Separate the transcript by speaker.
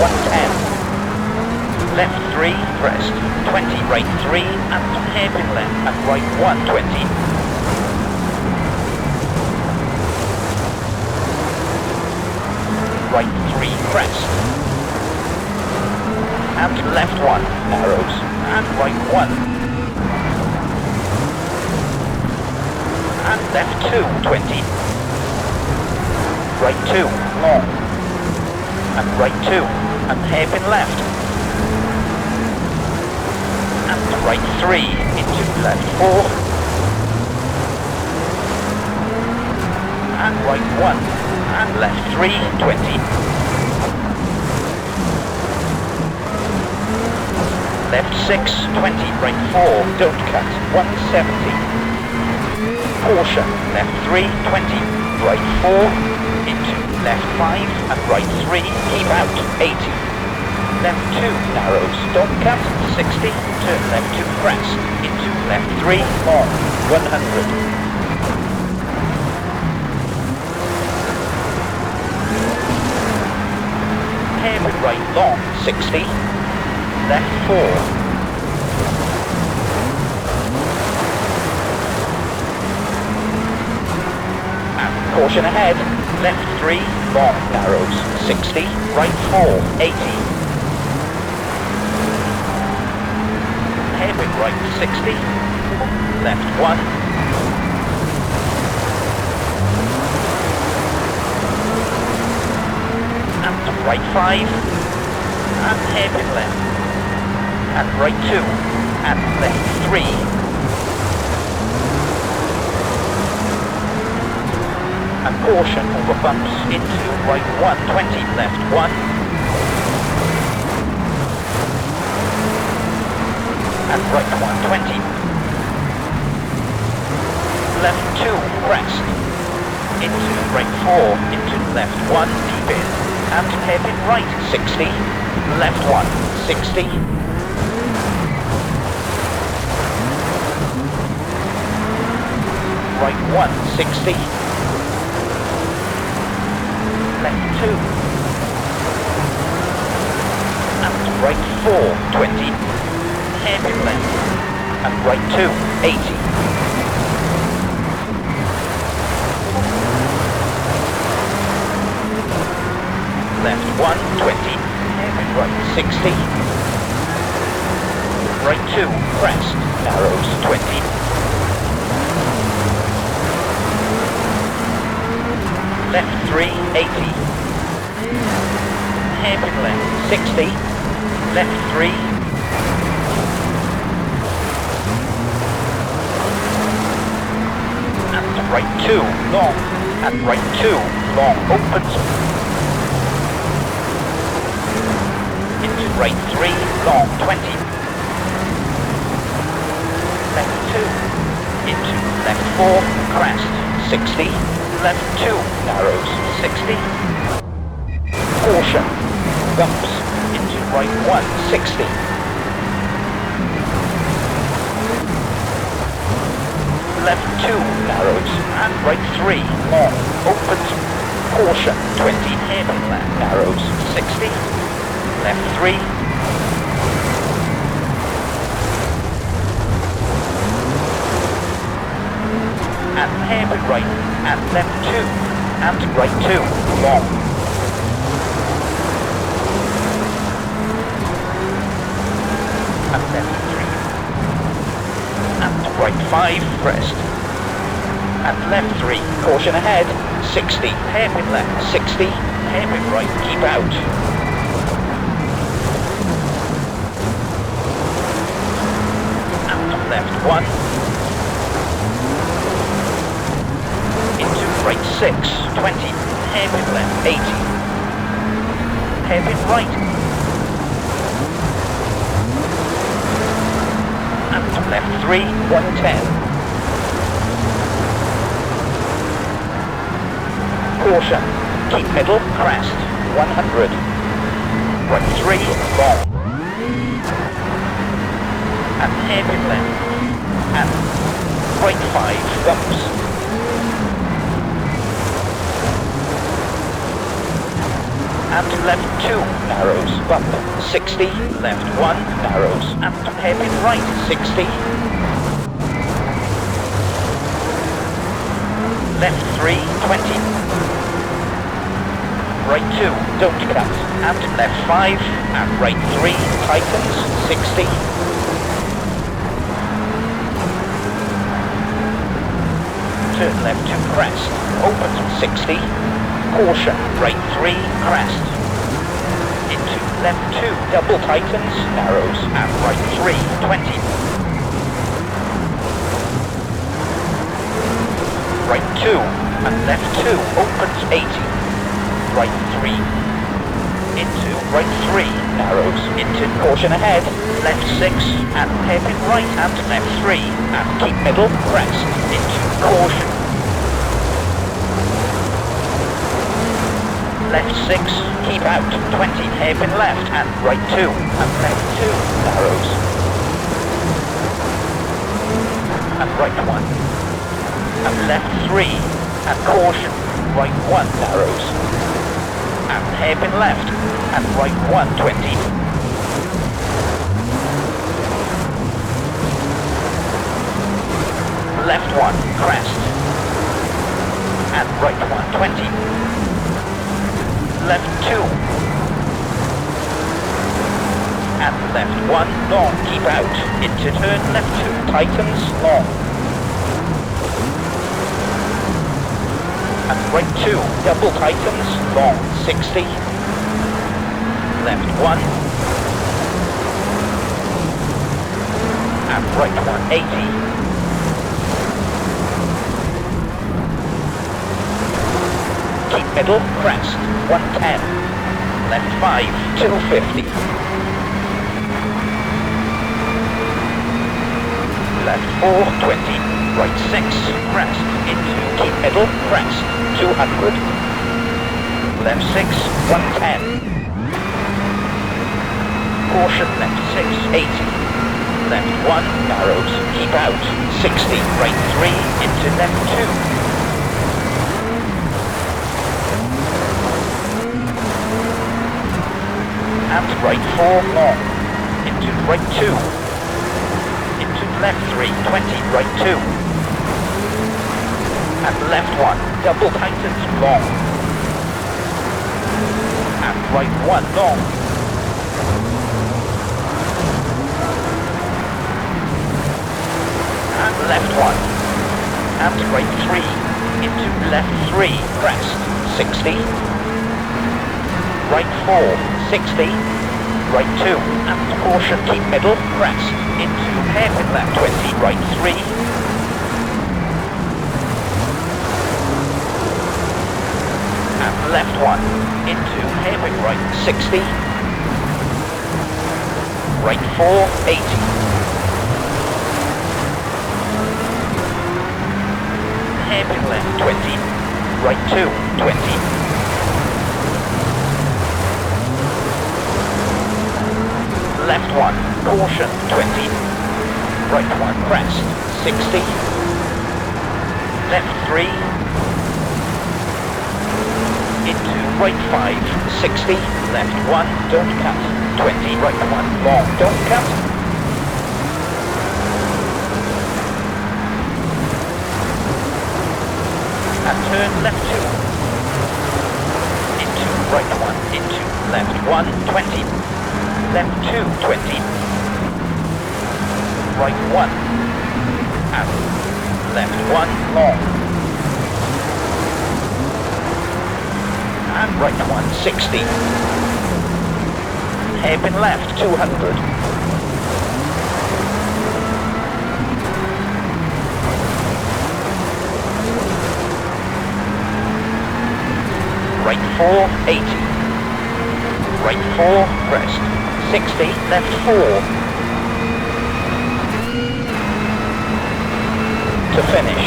Speaker 1: 110. Left 3, crest, 20, right 3, and hairpin left, and right 120. Right 3, crest. And left 1, narrows, and right 1. And left 2, 20. Right 2, long. And right 2, and hairpin left. And right 3, into left 4. And right 1, and left 3, 20. Left 6, 20, right 4, don't cut, 170. Caution, left 3, 20, right 4, into left 5, and right 3, keep out, 80. Left 2, narrows, don't cut, 60, turn left 2, crest, into left 3, long, 100. Hairpin right long, 60, left 4. And caution ahead, left 3, long, narrows, 60, right 4, 80. Hairpin right 60, left 1. And right 5, and hairpin left, and right 2, and left 3. And caution over bumps into right 120, left 1. And right 120. Left 2, crest. Into right 4, into left 1, deep in. And hairpin right, 60, left 1, 60. Right 1, 60. Left 2. And right 4, 20. Hairpin left. And right 2, 80. Left 1, 20, hairpin right 60. Right 2, crest, narrows 20. Left 3, 80. Hairpin left 60. Left 3. And right 2, long. And right 2, long, opens. Into right 3, long, 20. Left 2, into left 4, crest, 60. Left 2, narrows, 60. Caution, bumps, into right 1, 60. Left 2, narrows, and right 3, long, opens. Caution, 20, hairpin left, narrows, 60. Left 3. And hairpin right, and left 2, and right 2, long. And left 3. And right 5, crest. And left 3, caution ahead, 60, hairpin left, 60, hairpin right, keep out. Left 1. Into right 6, 20. Hairpin left, 80. Hairpin right. And left 3, 110. Caution. Keep middle, crest, 100. Right 3, long. And hairpin left. And right 5, bumps. and left 2, narrows, bump, 60, left 1, narrows, and hairpin right, 60, left 3, 20, right 2, don't cut, and left 5, and right 3, tightens, 60, turn left 2, crest, opens, 60, caution, right 3, crest, into left 2, double tightens, narrows, and right 3, 20, right 2, and left 2, opens, 80, right 3, into right 3, narrows, into caution ahead, left 6, and hairpin right, and left 3, and keep middle, crest, into caution, left 6, keep out, 20, hairpin left, and right 2, and left 2, narrows, and right 1, and left 3, and caution, right 1, narrows, and hairpin left, and right 1, 20, left 1, crest, and right 1, 20, left 2, and left 1, long, keep out, into turn left 2, tightens, long, and right 2, double tightens, long, 60, left 1, and right 1, 80, keep middle, crest, 110, left 5, 250, left 4, 20, right 6, crest, into, keep middle, crest, 200, left 6, 110, caution, left 6, 80, left 1, narrows, keep out, 60, right 3, into left 2, and right 4, long, into right 2, into left 3, 20, right 2, and left 1, double tightens, long, and right 1, long, and left 1, and right 3, into left 3, crest, 60, right 4, 60, right 2, and caution, keep middle, crest, into hairpin left 20, right 3, and left 1, into hairpin right 60, right 4, 80, hairpin left 20, right 2, 20, left 1, caution, 20, right 1, crest, 60, left 3, into right 5, 60, left 1, don't cut, 20, right 1, long, don't cut, and turn left 2, into right 1, into left 1, 20, left 2, 20, right 1, and left 1, long, and right 1, 60, hairpin left, 200, right 4, 80, right 4, crest, 60, left 4, to finish.